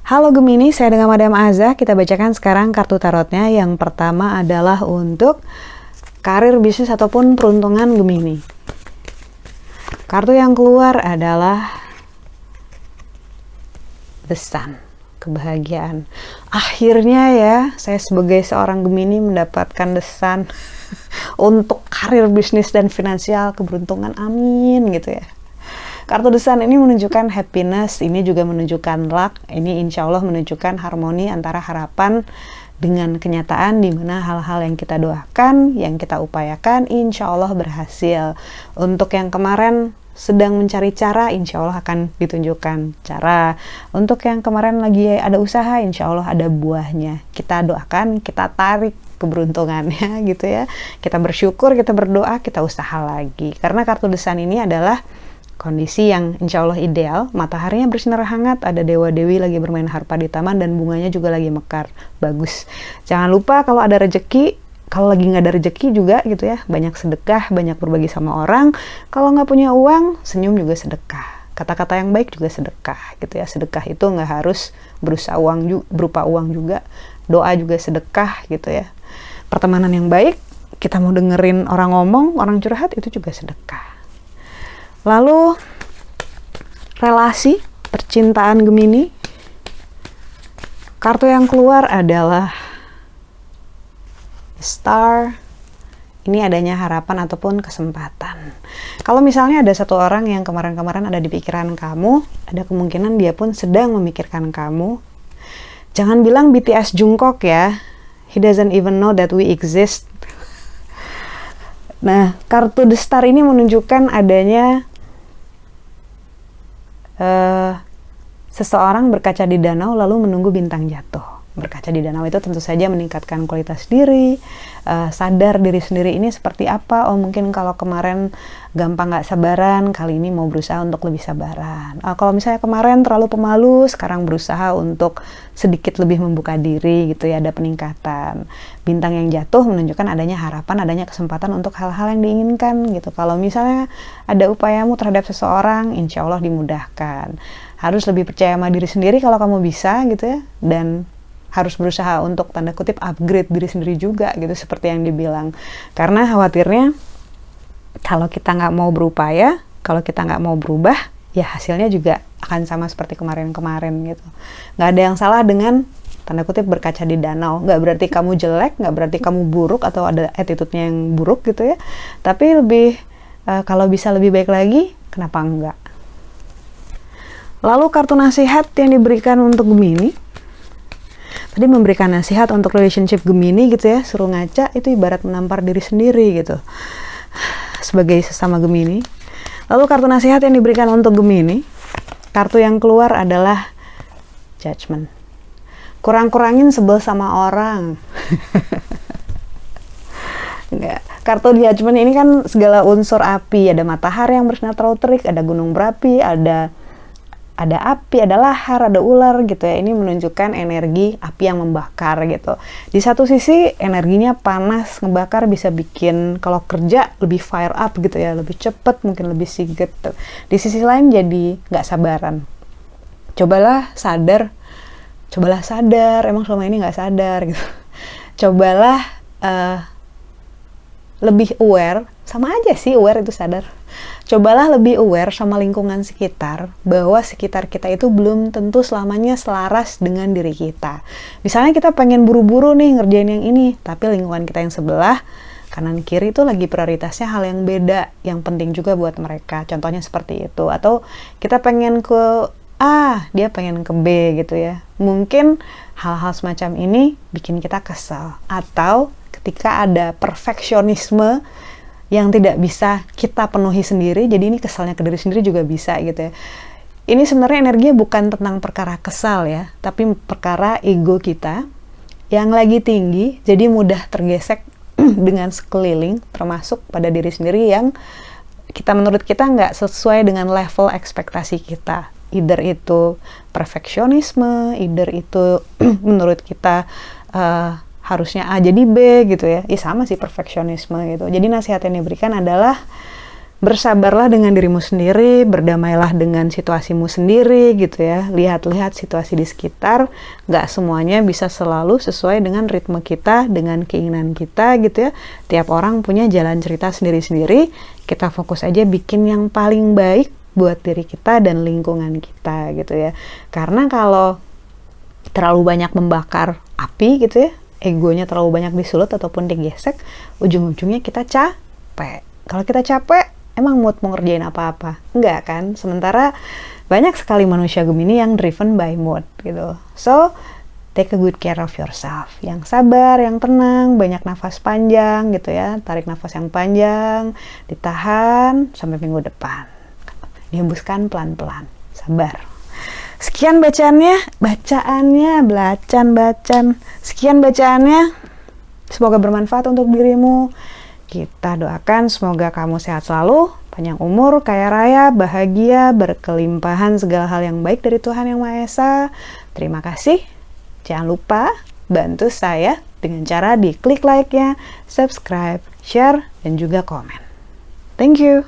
Halo Gemini, saya dengan Madam Aza. Kita bacakan sekarang kartu tarotnya. Yang pertama adalah untuk karir, bisnis, ataupun peruntungan Gemini. Kartu yang keluar adalah The Sun, kebahagiaan. Akhirnya ya, saya sebagai seorang Gemini mendapatkan The Sun untuk karir, bisnis, dan finansial, keberuntungan. Amin gitu ya. Kartu The Sun ini menunjukkan happiness, ini juga menunjukkan luck, ini insya Allah menunjukkan harmoni antara harapan dengan kenyataan, di mana hal-hal yang kita doakan, yang kita upayakan, insya Allah berhasil. Untuk yang kemarin sedang mencari cara, insya Allah akan ditunjukkan cara. Untuk yang kemarin lagi ada usaha, insya Allah ada buahnya. Kita doakan, kita tarik keberuntungannya gitu ya. Kita bersyukur, kita berdoa, kita usaha lagi. Karena kartu The Sun ini adalah kondisi yang insya Allah ideal, mataharinya bersinar hangat, ada dewa-dewi lagi bermain harpa di taman, dan bunganya juga lagi mekar. Bagus. Jangan lupa kalau ada rezeki, kalau lagi nggak ada rezeki juga gitu ya, banyak sedekah, banyak berbagi sama orang. Kalau nggak punya uang, senyum juga sedekah. Kata-kata yang baik juga sedekah gitu ya. Sedekah itu nggak harus berupa uang juga. Doa juga sedekah gitu ya. Pertemanan yang baik, kita mau dengerin orang ngomong, orang curhat, itu juga sedekah. Lalu relasi, percintaan Gemini. Kartu yang keluar adalah Star. Ini adanya harapan ataupun kesempatan. Kalau misalnya ada satu orang yang kemarin-kemarin ada di pikiran kamu, ada kemungkinan dia pun sedang memikirkan kamu. Jangan bilang BTS Jungkook ya. He doesn't even know that we exist. Nah, kartu The Star ini menunjukkan adanya seseorang berkaca di danau lalu menunggu bintang jatuh. Berkaca di danau itu tentu saja meningkatkan kualitas diri, sadar diri sendiri ini seperti apa. Oh mungkin kalau kemarin gampang gak sabaran, kali ini mau berusaha untuk lebih sabaran. Kalau misalnya kemarin terlalu pemalu, sekarang berusaha untuk sedikit lebih membuka diri gitu ya, ada peningkatan. Bintang yang jatuh menunjukkan adanya harapan, adanya kesempatan untuk hal-hal yang diinginkan gitu. Kalau misalnya ada upayamu terhadap seseorang, insya Allah dimudahkan. Harus lebih percaya sama diri sendiri kalau kamu bisa gitu ya, dan harus berusaha untuk tanda kutip upgrade diri sendiri juga gitu, seperti yang dibilang. Karena khawatirnya kalau kita nggak mau berupaya, kalau kita nggak mau berubah, ya hasilnya juga akan sama seperti kemarin-kemarin gitu. Nggak ada yang salah dengan tanda kutip berkaca di danau. Nggak berarti kamu jelek, nggak berarti kamu buruk atau ada attitude-nya yang buruk gitu ya. Tapi lebih kalau bisa lebih baik lagi, kenapa enggak? Lalu kartu nasihat yang diberikan untuk Gemini. Tadi memberikan nasihat untuk relationship Gemini gitu ya, suruh ngaca, itu ibarat menampar diri sendiri gitu sebagai sesama Gemini. Lalu kartu nasihat yang diberikan untuk Gemini, kartu yang keluar adalah Judgment. Kurang-kurangin sebel sama orang. Enggak. Kartu Judgment ini kan segala unsur api, ada matahari yang bersinar terlalu terik, ada gunung berapi, ada api, ada lahar, ada ular gitu ya. Ini menunjukkan energi api yang membakar gitu. Di satu sisi energinya panas, ngebakar, bisa bikin kalau kerja lebih fire up gitu ya, lebih cepet, mungkin lebih sigit. Di sisi lain jadi nggak sabaran. Cobalah sadar, emang selama ini nggak sadar gitu. Cobalah lebih aware, sama aja sih aware itu sadar. Cobalah lebih aware sama lingkungan sekitar, bahwa sekitar kita itu belum tentu selamanya selaras dengan diri kita. Misalnya kita pengen buru-buru nih ngerjain yang ini, tapi lingkungan kita yang sebelah, kanan kiri itu lagi prioritasnya hal yang beda, yang penting juga buat mereka. Contohnya seperti itu. Atau kita pengen ke A, dia pengen ke B gitu ya. Mungkin hal-hal semacam ini bikin kita kesal. Atau ketika ada perfeksionisme yang tidak bisa kita penuhi sendiri, jadi ini kesalnya ke diri sendiri juga bisa gitu ya. Ini sebenarnya energinya bukan tentang perkara kesal ya, tapi perkara ego kita yang lagi tinggi, jadi mudah tergesek dengan sekeliling, termasuk pada diri sendiri yang menurut kita nggak sesuai dengan level ekspektasi kita. Either itu perfeksionisme, either itu menurut kita harusnya A jadi B gitu ya. Sama sih perfeksionisme gitu. Jadi nasihat yang diberikan adalah bersabarlah dengan dirimu sendiri, berdamailah dengan situasimu sendiri gitu ya. Lihat-lihat situasi di sekitar, gak semuanya bisa selalu sesuai dengan ritme kita, dengan keinginan kita gitu ya. Tiap orang punya jalan cerita sendiri-sendiri, kita fokus aja bikin yang paling baik buat diri kita dan lingkungan kita gitu ya. Karena kalau terlalu banyak membakar api gitu ya, egonya terlalu banyak disulut ataupun digesek, ujung-ujungnya kita capek. Kalau kita capek, emang mood mau ngerjain apa-apa? Enggak kan? Sementara banyak sekali manusia Gemini yang driven by mood gitu. So, take a good care of yourself. Yang sabar, yang tenang, banyak nafas panjang gitu ya. Tarik nafas yang panjang, ditahan sampai minggu depan. Dihembuskan pelan-pelan. Sabar. Sekian bacaannya. Sekian bacaannya. Semoga bermanfaat untuk dirimu. Kita doakan semoga kamu sehat selalu, panjang umur, kaya raya, bahagia, berkelimpahan segala hal yang baik dari Tuhan Yang Maha Esa. Terima kasih. Jangan lupa bantu saya dengan cara diklik like-nya, subscribe, share, dan juga komen. Thank you.